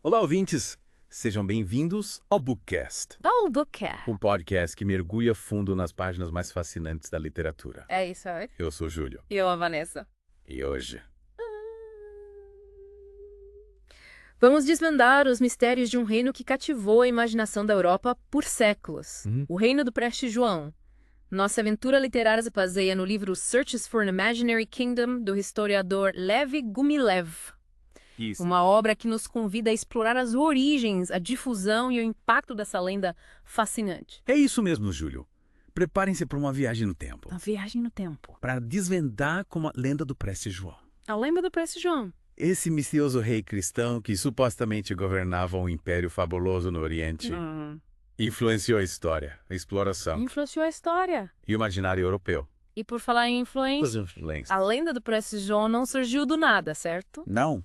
Olá, ouvintes! Sejam bem-vindos ao Bookcast, Oh, Bookcast. um podcast que mergulha fundo nas páginas mais fascinantes da literatura. É isso aí. Eu sou o Júlio, E eu, a Vanessa. e hoje... Vamos desvendar os mistérios de um reino que cativou a imaginação da Europa por séculos. O reino do Preste João. Nossa aventura literária se baseia no livro Searches for an Imaginary Kingdom, do historiador Lev Gumilev. Isso. Uma obra que nos convida a explorar as origens, a difusão e o impacto dessa lenda fascinante. É isso mesmo, Júlio. Preparem-se para uma viagem no tempo, A viagem no tempo. para desvendar como a lenda do Preste João. A lenda do Preste João. Esse misterioso rei cristão que supostamente governava um império fabuloso no Oriente, influenciou a história, a exploração Influenciou a história. e o imaginário europeu. E por falar em influência, a lenda do Preste João não surgiu do nada, certo? Não.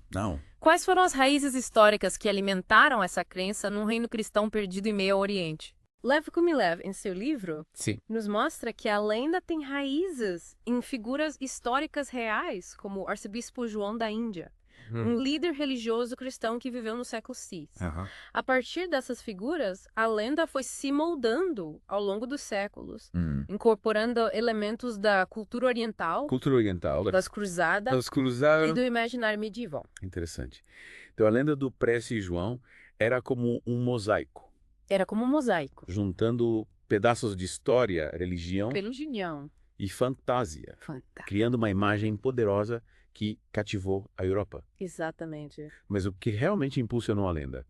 Quais foram as raízes históricas que alimentaram essa crença num reino cristão perdido em meio ao Oriente? Lev Gumilev, em seu livro, Sim. nos mostra que a lenda tem raízes em figuras históricas reais, como o arcebispo João da Índia, um líder religioso cristão que viveu no século VI. A partir dessas figuras, a lenda foi se moldando ao longo dos séculos, incorporando elementos da cultura oriental, Cultura oriental, das cruzadas das cruzadas. e do imaginário medieval. Interessante. Então, a lenda do Preste João era como um mosaico, Era como um mosaico. juntando pedaços de história, religião Religião. e fantasia, Fantástico. criando uma imagem poderosa que cativou a Europa. Exatamente. Mas o que realmente impulsionou a lenda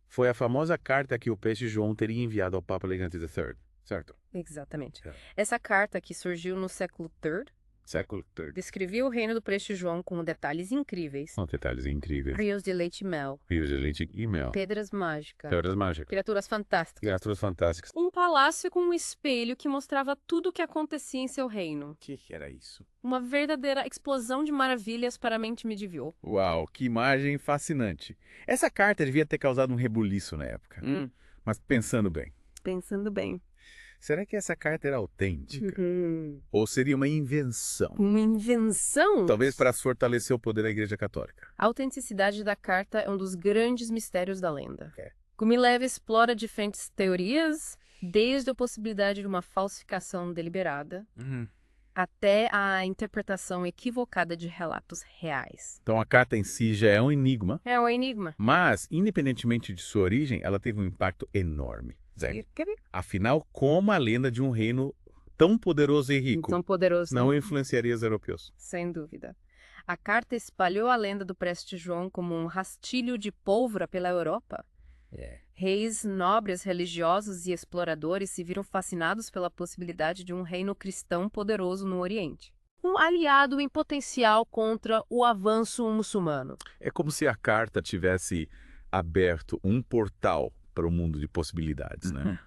foi a famosa carta que o Preste João teria enviado ao Papa Legante III, certo? Exatamente. É. Essa carta, que surgiu no século III, Século III. descrevia o reino do Preste João com detalhes incríveis. São detalhes incríveis. Rios de leite e mel, Rios de leite e mel. pedras mágicas, Pedras mágicas. criaturas fantásticas. Criaturas fantásticas. Um palácio com um espelho que mostrava tudo o que acontecia em seu reino. O que era isso? Uma verdadeira explosão de maravilhas para a mente medieval. Uau, que imagem fascinante. Essa carta devia ter causado um rebuliço na época. Mas pensando bem, Pensando bem. será que essa carta era autêntica? Ou seria uma invenção? Uma invenção? Talvez para fortalecer o poder da Igreja Católica. A autenticidade da carta é um dos grandes mistérios da lenda. É. Gumilev explora diferentes teorias, desde a possibilidade de uma falsificação deliberada até a interpretação equivocada de relatos reais. Então a carta em si já é um enigma, É um enigma. mas, independentemente de sua origem, ela teve um impacto enorme. Zé. Afinal, como a lenda de um reino tão poderoso e rico Tão poderoso. não influenciaria os europeus? Sem dúvida. A carta espalhou a lenda do Preste João como um rastilho de pólvora pela Europa. Reis, nobres, religiosos e exploradores se viram fascinados pela possibilidade de um reino cristão poderoso no Oriente. Um aliado em potencial contra o avanço muçulmano. É como se a carta tivesse aberto um portal para o mundo de possibilidades, né?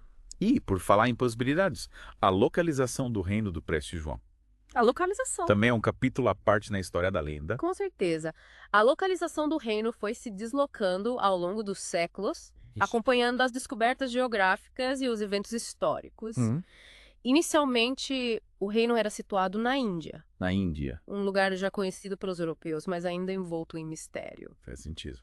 E, por falar em possibilidades, a localização do reino do Preste João A localização. também é um capítulo à parte na história da lenda. Com certeza. A localização do reino foi se deslocando ao longo dos séculos, acompanhando as descobertas geográficas e os eventos históricos. Inicialmente, o reino era situado na Índia, Na Índia. um lugar já conhecido pelos europeus, mas ainda envolto em mistério. Faz sentido.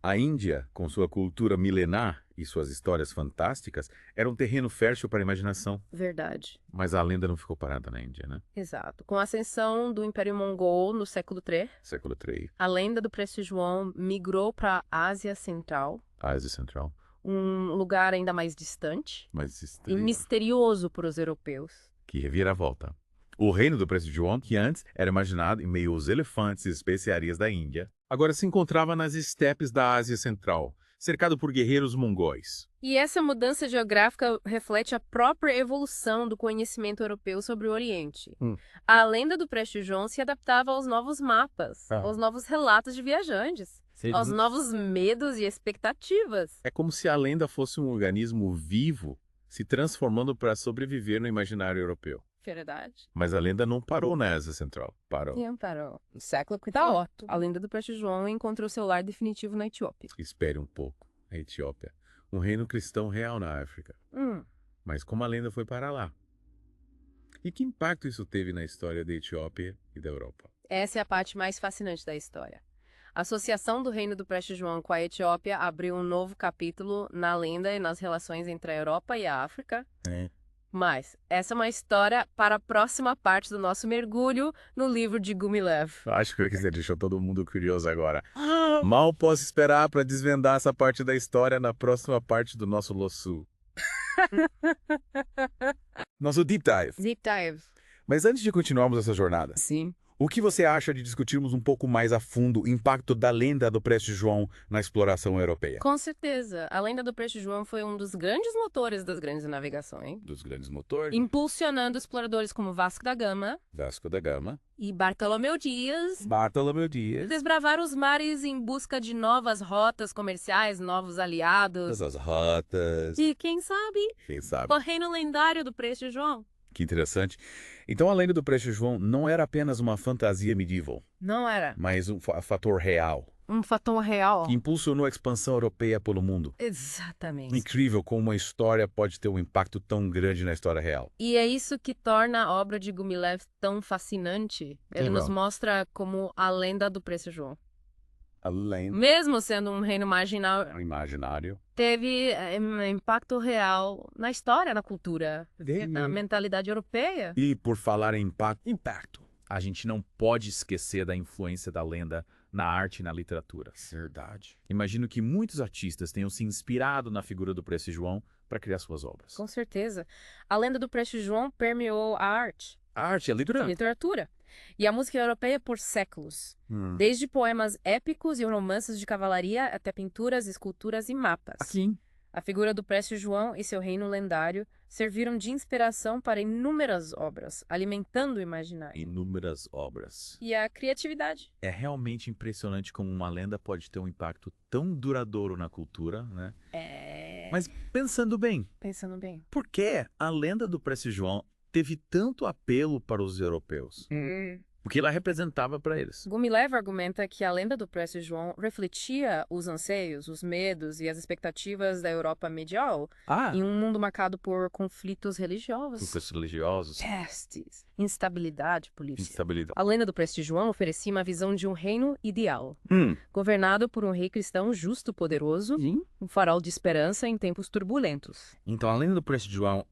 A Índia, com sua cultura milenar e suas histórias fantásticas, era um terreno fértil para a imaginação. Verdade. Mas a lenda não ficou parada na Índia, né? Exato. Com a ascensão do Império Mongol no século III, Século III, a lenda do Preste João migrou para a Ásia Central, Ásia Central. um lugar ainda mais distante Mas e misterioso para os europeus. que reviravolta. O reino do Preste João, que antes era imaginado em meio aos elefantes e especiarias da Índia, agora se encontrava nas estepes da Ásia Central, cercado por guerreiros mongóis. E essa mudança geográfica reflete a própria evolução do conhecimento europeu sobre o Oriente. A lenda do Preste João se adaptava aos novos mapas, aos novos relatos de viajantes, aos novos medos e expectativas. É como se a lenda fosse um organismo vivo se transformando para sobreviver no imaginário europeu. Verdade. Mas a lenda não parou na Ásia Central. Parou. Sim, parou. No século XIV, a lenda do Preste João encontrou seu lar definitivo na Etiópia. Espere um pouco. A Etiópia. Um reino cristão real na África. Mas como a lenda foi para lá? E que impacto isso teve na história da Etiópia e da Europa? Essa é a parte mais fascinante da história. A associação do reino do Preste João com a Etiópia abriu um novo capítulo na lenda e nas relações entre a Europa e a África. Mas essa é uma história para a próxima parte do nosso mergulho no livro de Gumilev. Acho que você deixou todo mundo curioso agora. Mal posso esperar para desvendar essa parte da história na próxima parte do nosso Lossu. Nosso Deep Dive. Deep Dive. Mas antes de continuarmos essa jornada, Sim. o que você acha de discutirmos um pouco mais a fundo o impacto da lenda do Preste João na exploração europeia? Com certeza. A lenda do Preste João foi um dos grandes motores das grandes navegações, Dos grandes motores. impulsionando exploradores como Vasco da Gama Vasco da Gama. e Bartolomeu Dias Bartolomeu Dias. desbravar os mares em busca de novas rotas comerciais, novos aliados. Essas rotas. E quem sabe, Quem sabe? o reino lendário do Preste João. Que interessante. Então a lenda do Preste João não era apenas uma fantasia medieval, Não era mas um fator real, um fator real. que impulsionou a expansão europeia pelo mundo. Exatamente. Incrível como uma história pode ter um impacto tão grande na história real. E é isso que torna a obra de Gumilev tão fascinante. Ele nos mostra como a lenda do Preste João. A lenda. Mesmo sendo um reino marginal, Imaginário. teve impacto real na história, na cultura, na mentalidade europeia. E por falar em impacto. A gente não pode esquecer da influência da lenda na arte e na literatura. Verdade. Imagino que muitos artistas tenham se inspirado na figura do Preste João para criar suas obras. Com certeza. A lenda do Preste João permeou a arte, A arte, a a literatura. literatura e a música europeia por séculos. Desde poemas épicos e romances de cavalaria até pinturas, esculturas e mapas. Aqui. A figura do Preste João e seu reino lendário serviram de inspiração para inúmeras obras, alimentando o imaginário. Inúmeras obras. E a criatividade. É realmente impressionante como uma lenda pode ter um impacto tão duradouro na cultura, né? Mas pensando bem, Pensando bem. por que a lenda do Preste João teve tanto apelo para os europeus? O que ela representava para eles? Gumilev argumenta que a lenda do Preste João refletia os anseios, os medos e as expectativas da Europa medieval em um mundo marcado por conflitos religiosos, Cultos religiosos, pestes, instabilidade política. instabilidade. A lenda do Preste João oferecia uma visão de um reino ideal, governado por um rei cristão justo, poderoso, um farol de esperança em tempos turbulentos. Então, a lenda do Preste João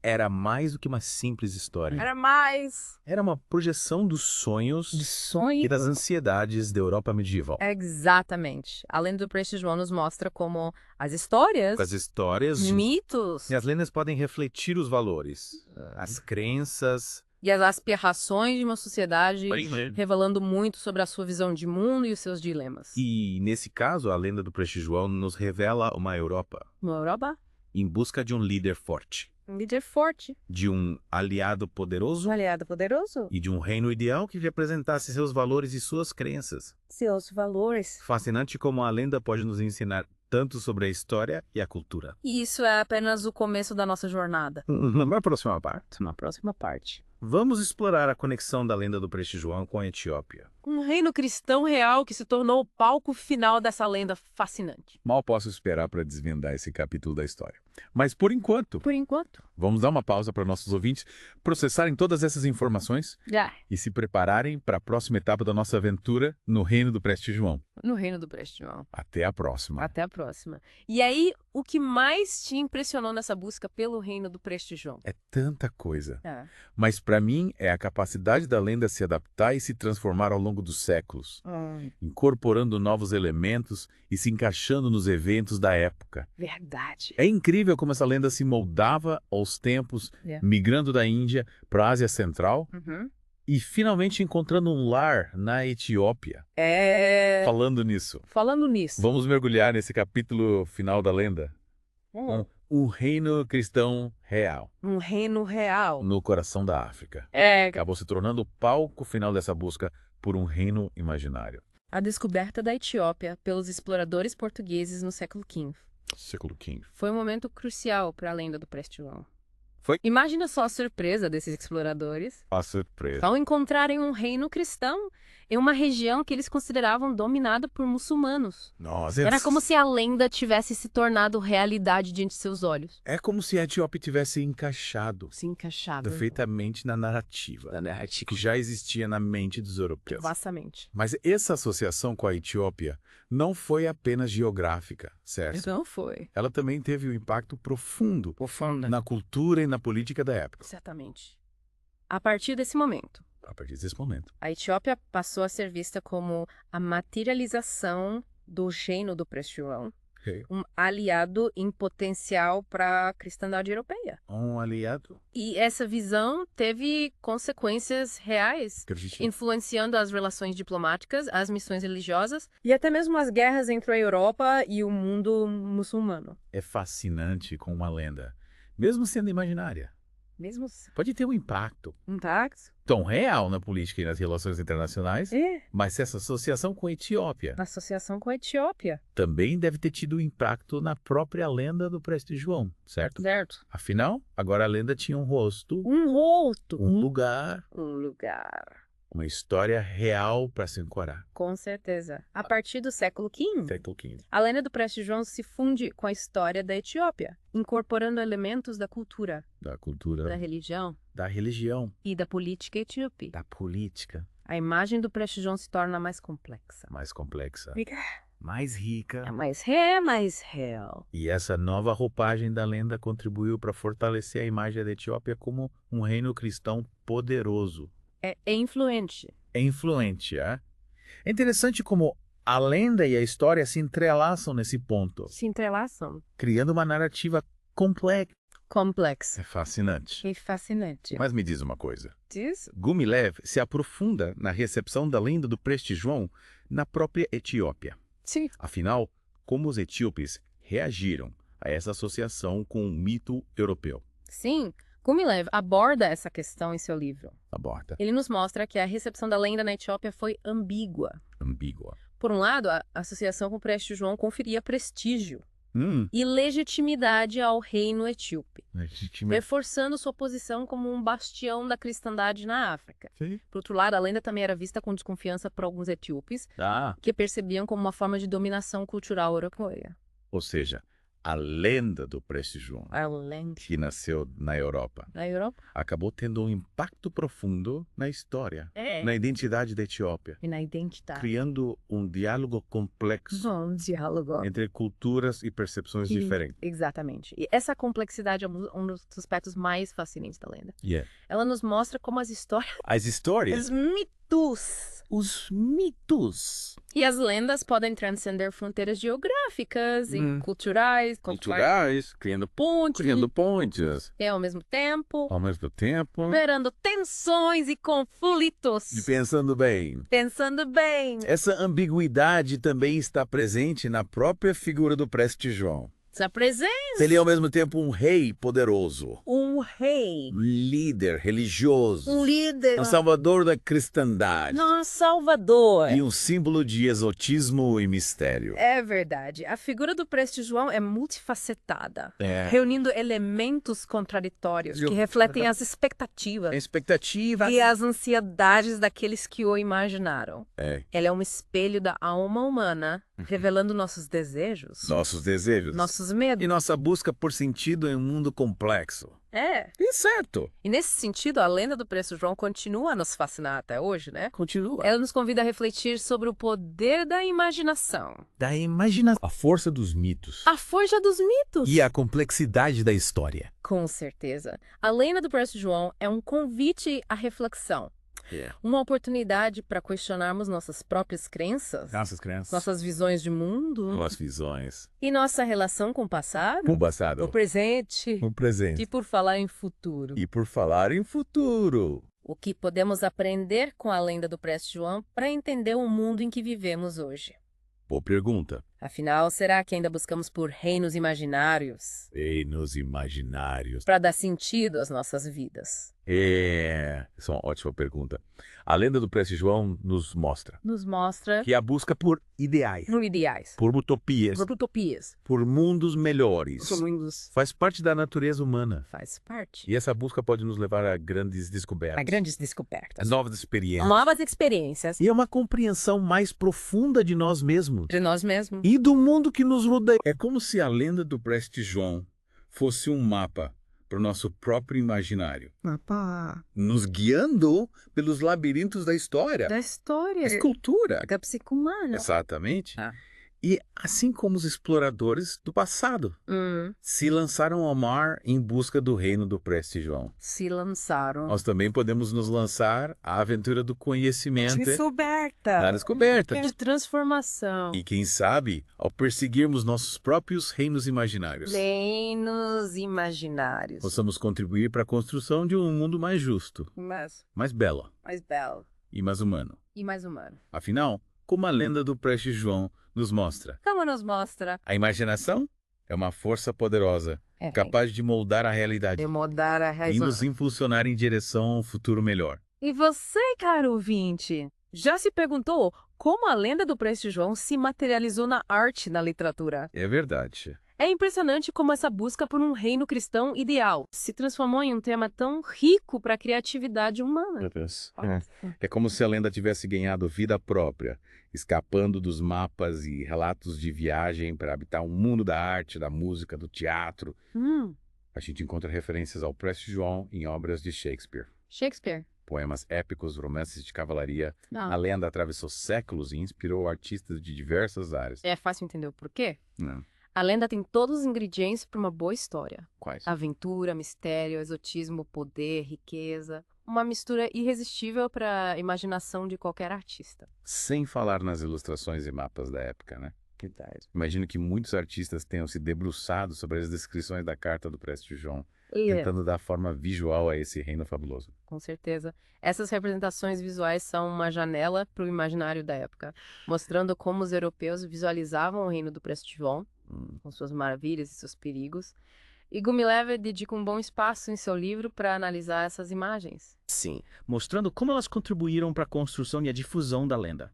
era mais do que uma simples história. Era mais Era uma projeção dos sonhos de sonho. e das ansiedades da Europa medieval. Exatamente. A lenda do Preste João nos mostra como as histórias, Com as histórias mitos e as lendas podem refletir os valores, as crenças. e as aspirações de uma sociedade, revelando muito sobre a sua visão de mundo e os seus dilemas. E, nesse caso, a lenda do Preste João nos revela uma Europa Na Europa, em busca de um líder forte, um líder forte, de um aliado poderoso um aliado poderoso, e de um reino ideal que representasse seus valores e suas crenças. seus valores. Fascinante como a lenda pode nos ensinar tanto sobre a história e a cultura. E isso é apenas o começo da nossa jornada. Na próxima parte, Na próxima parte. vamos explorar a conexão da lenda do Preste João com a Etiópia. Um reino cristão real que se tornou o palco final dessa lenda fascinante. Mal posso esperar para desvendar esse capítulo da história. Mas por enquanto, Por enquanto. vamos dar uma pausa para nossos ouvintes processarem todas essas informações Já. e se prepararem para a próxima etapa da nossa aventura no Reino do Preste João. No reino do Preste João. Até a próxima. Até a próxima. E aí, o que mais te impressionou nessa busca pelo reino do Preste João? É tanta coisa. Ah. Mas para mim é a capacidade da lenda se adaptar e se transformar ao longo dos séculos, incorporando novos elementos e se encaixando nos eventos da época. Verdade. É incrível como essa lenda se moldava aos tempos, Yeah. migrando da Índia para a Ásia Central Uhum. e finalmente encontrando um lar na Etiópia. Falando nisso, Falando nisso. vamos mergulhar nesse capítulo final da lenda. Um reino cristão real Um reino real. no coração da África. É. Acabou se tornando o palco final dessa busca por um reino imaginário. A descoberta da Etiópia pelos exploradores portugueses no século XV Século XV. foi um momento crucial para a lenda do Preste João. Foi. Imagina só a surpresa desses exploradores A surpresa. ao encontrarem um reino cristão em uma região que eles consideravam dominada por muçulmanos. Nossa, Era como se a lenda tivesse se tornado realidade diante de seus olhos. é como se a Etiópia tivesse encaixado Se encaixava. perfeitamente na narrativa que já existia na mente dos europeus. Vastamente. Mas essa associação com a Etiópia não foi apenas geográfica, certo? Não foi. Ela também teve um impacto profundo Profunda. na cultura e na política da época. Exatamente. A partir desse momento, A partir desse momento. a Etiópia passou a ser vista como a materialização do reino do Preste João, um aliado em potencial para a cristandade europeia. Um aliado. E essa visão teve consequências reais, influenciando as relações diplomáticas, as missões religiosas e até mesmo as guerras entre a Europa e o mundo muçulmano. É fascinante com uma lenda, mesmo sendo imaginária. Mesmo Pode ter um impacto tão real na política e nas relações internacionais, mas essa associação com a Etiópia na associação com a Etiópia. também deve ter tido um impacto na própria lenda do Preste João, certo? Certo. Afinal, agora a lenda tinha um rosto, Um rosto. um lugar, Um lugar. uma história real para se ancorar. Com certeza. A partir do século XV, Século XV. a lenda do Preste João se funde com a história da Etiópia, incorporando elementos da cultura, Da cultura, da religião da religião, e da política etíope. da política, A imagem do Preste João se torna mais complexa. mais complexa, É mais rica. mais real. E essa nova roupagem da lenda contribuiu para fortalecer a imagem da Etiópia como um reino cristão poderoso. É influente. É influente, é? É interessante como a lenda e a história se entrelaçam nesse ponto, Se entrelaçam. criando uma narrativa complexa. Complexa. É fascinante. E fascinante. Mas me diz uma coisa. Diz? Gumilev se aprofunda na recepção da lenda do Preste João na própria Etiópia. Sim. Afinal, como os etíopes reagiram a essa associação com o mito europeu? Sim. Gumilev aborda essa questão em seu livro. Aborta. Ele nos mostra que a recepção da lenda na Etiópia foi ambígua. Ambígua. Por um lado, a associação com o Preste João conferia prestígio e legitimidade ao reino etíope, reforçando sua posição como um bastião da cristandade na África. Sim. Por outro lado, a lenda também era vista com desconfiança por alguns etíopes, que percebiam como uma forma de dominação cultural europeia. Ou seja, a lenda do Preste João, A lenda que nasceu na Europa, na Europa acabou tendo um impacto profundo na história, na identidade da Etiópia, e na identidade. criando um diálogo complexo Um diálogo. entre culturas e percepções diferentes. Exatamente. E essa complexidade é um dos aspectos mais fascinantes da lenda. Ela nos mostra como as histórias, As histórias, os mitos os mitos e as lendas podem transcender fronteiras geográficas e culturais, criando pontes, e ao mesmo tempo, gerando gerando tensões e conflitos. e pensando bem. Pensando bem. Essa ambiguidade também está presente na própria figura do Preste João. Essa presença. Ele é ao mesmo tempo um rei poderoso, Um rei. um líder religioso, Um líder. um salvador da cristandade Nosso Salvador. e um símbolo de exotismo e mistério. É verdade. A figura do Preste João é multifacetada, É. reunindo elementos contraditórios que refletem as expectativas A expectativa. e as ansiedades daqueles que o imaginaram. É. Ele é um espelho da alma humana, revelando nossos desejos, Nossos desejos. nossos medos. E nossa busca por sentido em um mundo complexo. É. E certo. E nesse sentido, a lenda do Preste João continua a nos fascinar até hoje, né? Continua. Ela nos convida a refletir sobre o poder da imaginação, Da imaginação. A força dos mitos. a forja dos mitos. E a complexidade da história. Com certeza. A lenda do Preste João é um convite à reflexão. Uma oportunidade para questionarmos nossas próprias crenças, Nossas crenças. nossas visões de mundo Nossas visões. e nossa relação com o passado, Com o passado. o presente O presente. e por falar em futuro. E por falar em futuro. O que podemos aprender com a lenda do Preste João para entender o mundo em que vivemos hoje? Boa pergunta. Afinal, será que ainda buscamos por reinos imaginários? Reinos imaginários. Para dar sentido às nossas vidas. Essa é uma ótima pergunta. A lenda do Prestes João nos mostra Nos mostra que a busca por ideais, no ideais, por utopias, por utopias, por mundos melhores, mundos faz parte da natureza humana. faz parte. E essa busca pode nos levar a grandes descobertas, A grandes descobertas. novas experiências. Novas experiências E é uma compreensão mais profunda de nós mesmos de nós mesmos. e do mundo que nos rodeia. É como se a lenda do Prestes João fosse um mapa para o nosso próprio imaginário, nos guiando pelos labirintos da história, Da história. da cultura. Da psique humana. Exatamente. Ah. E assim como os exploradores do passado se lançaram ao mar em busca do reino do Prestes João, Se lançaram. nós também podemos nos lançar à aventura do conhecimento, Descoberta. da descoberta. De transformação. E quem sabe, ao perseguirmos nossos próprios reinos imaginários, Reinos imaginários. possamos contribuir para a construção de um mundo mais justo, Mas mais belo mais belo. e mais humano. E mais humano. Afinal, como a lenda do Prestes João nos mostra, Como nos mostra. a imaginação é uma força poderosa, capaz de moldar a realidade De mudar a e razão. nos impulsionar em direção a um futuro melhor. E você, caro ouvinte, já se perguntou como a lenda do Prestes João se materializou na arte e na literatura? É verdade. É impressionante como essa busca por um reino cristão ideal se transformou em um tema tão rico para a criatividade humana. É como se a lenda tivesse ganhado vida própria, escapando dos mapas e relatos de viagem para habitar um mundo da arte, da música, do teatro. A gente encontra referências ao Prestes João em obras de Shakespeare. Shakespeare. Poemas épicos, romances de cavalaria. Não. A lenda atravessou séculos e inspirou artistas de diversas áreas. É fácil entender o porquê? Não. A lenda tem todos os ingredientes para uma boa história. Quais? Aventura, mistério, exotismo, poder, riqueza. Uma mistura irresistível para a imaginação de qualquer artista. Sem falar nas ilustrações e mapas da época, né? Imagino que muitos artistas tenham se debruçado sobre as descrições da carta do Prestes João, tentando dar forma visual a esse reino fabuloso. Com certeza. Essas representações visuais são uma janela para o imaginário da época, mostrando como os europeus visualizavam o reino do Prestes João, com suas maravilhas e seus perigos. E Gumilev dedica um bom espaço em seu livro para analisar essas imagens. Sim, mostrando como elas contribuíram para a construção e a difusão da lenda.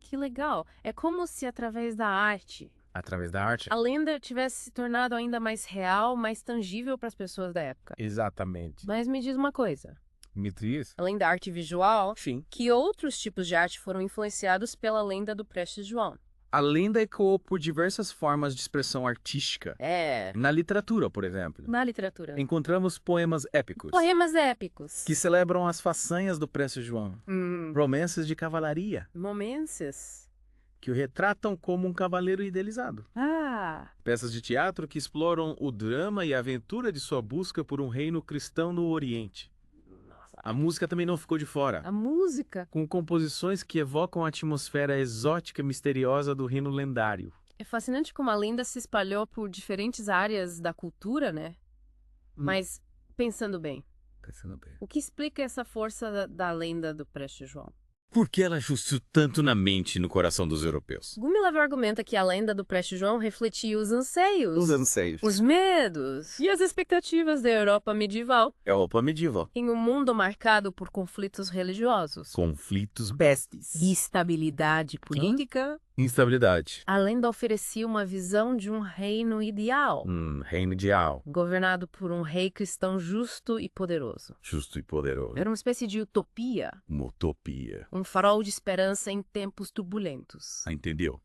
Que legal! É como se, através da arte, Através da arte? a lenda tivesse se tornado ainda mais real, mais tangível para as pessoas da época. Exatamente. Mas me diz uma coisa, Me diz? além da arte visual, Sim. que outros tipos de arte foram influenciados pela lenda do Prestes João? A lenda ecoou por diversas formas de expressão artística. Na literatura, por exemplo. Na literatura. Encontramos poemas épicos Poemas épicos. que celebram as façanhas do Prestes João. Romances de cavalaria Momentos. que o retratam como um cavaleiro idealizado. Peças de teatro que exploram o drama e a aventura de sua busca por um reino cristão no Oriente. A música também não ficou de fora, A música. com composições que evocam a atmosfera exótica e misteriosa do reino lendário. É fascinante como a lenda se espalhou por diferentes áreas da cultura, né? Mas, pensando bem, o que explica essa força da lenda do Prestes João? Por que ela ajustou tanto na mente e no coração dos europeus? Gumilev argumenta que a lenda do Prestes João refletia os anseios, anseios. os medos e as expectativas da Europa medieval Europa medieval. em um mundo marcado por conflitos religiosos, Conflitos, Bestes. instabilidade política. instabilidade. A lenda oferecia uma visão de um reino ideal, Reino ideal, governado por um rei cristão justo e poderoso. justo e poderoso. Era uma espécie de utopia, Uma utopia. um farol de esperança em tempos turbulentos. Entendeu?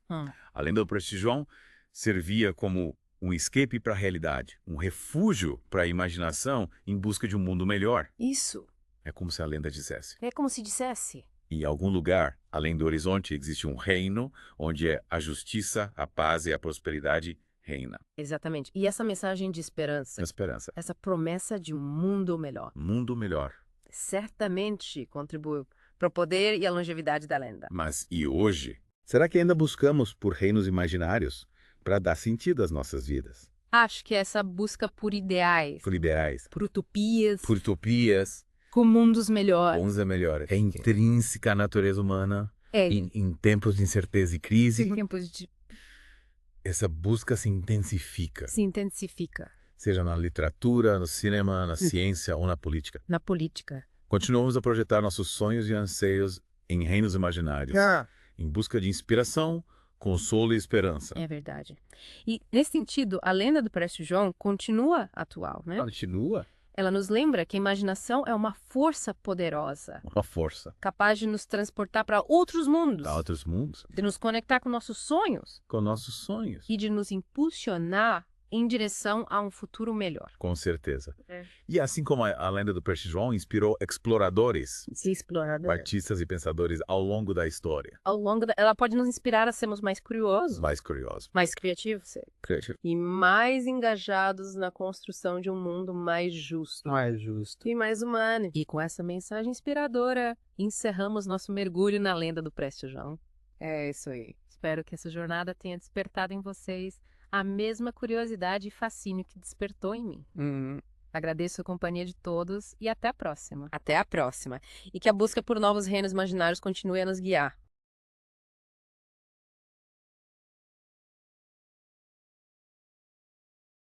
A lenda do Prestes João servia como um escape para a realidade, um refúgio para a imaginação em busca de um mundo melhor. Isso. É como se a lenda dissesse. É como se dissesse. Em algum lugar, além do horizonte, existe um reino onde a justiça, a paz e a prosperidade reina. Exatamente. E essa mensagem de esperança, A esperança. essa promessa de um mundo melhor, Mundo melhor. certamente contribuiu para o poder e a longevidade da lenda. Mas e hoje? Será que ainda buscamos por reinos imaginários para dar sentido às nossas vidas? Acho que essa busca por ideais, Por ideais, por utopias, por utopias, com mundos melhores. bons é melhor. É intrínseca à natureza humana. É. Em tempos de incerteza e crise, Tempos de essa busca se intensifica. Se intensifica. Seja na literatura, no cinema, na ciência ou na política. Na política. Continuamos a projetar nossos sonhos e anseios em reinos imaginários, em busca de inspiração, consolo e esperança. É verdade. E, nesse sentido, a lenda do Preste João continua atual, né? Continua? Ela nos lembra que a imaginação é uma força poderosa. Uma força. Capaz de nos transportar para outros mundos. Para outros mundos. De nos conectar com nossos sonhos. Com nossos sonhos. E de nos impulsionar em direção a um futuro melhor. Com certeza. E assim como a lenda do Preste João inspirou exploradores, artistas e pensadores ao longo da história. Ela pode nos inspirar a sermos mais curiosos. Mais curiosos. Mais criativos. E mais engajados na construção de um mundo mais justo. Mais justo. E mais humano. E com essa mensagem inspiradora, encerramos nosso mergulho na lenda do Preste João. É isso aí. Espero que essa jornada tenha despertado em vocês a mesma curiosidade e fascínio que despertou em mim. Agradeço a companhia de todos e até a próxima. Até a próxima. E que a busca por novos reinos imaginários continue a nos guiar.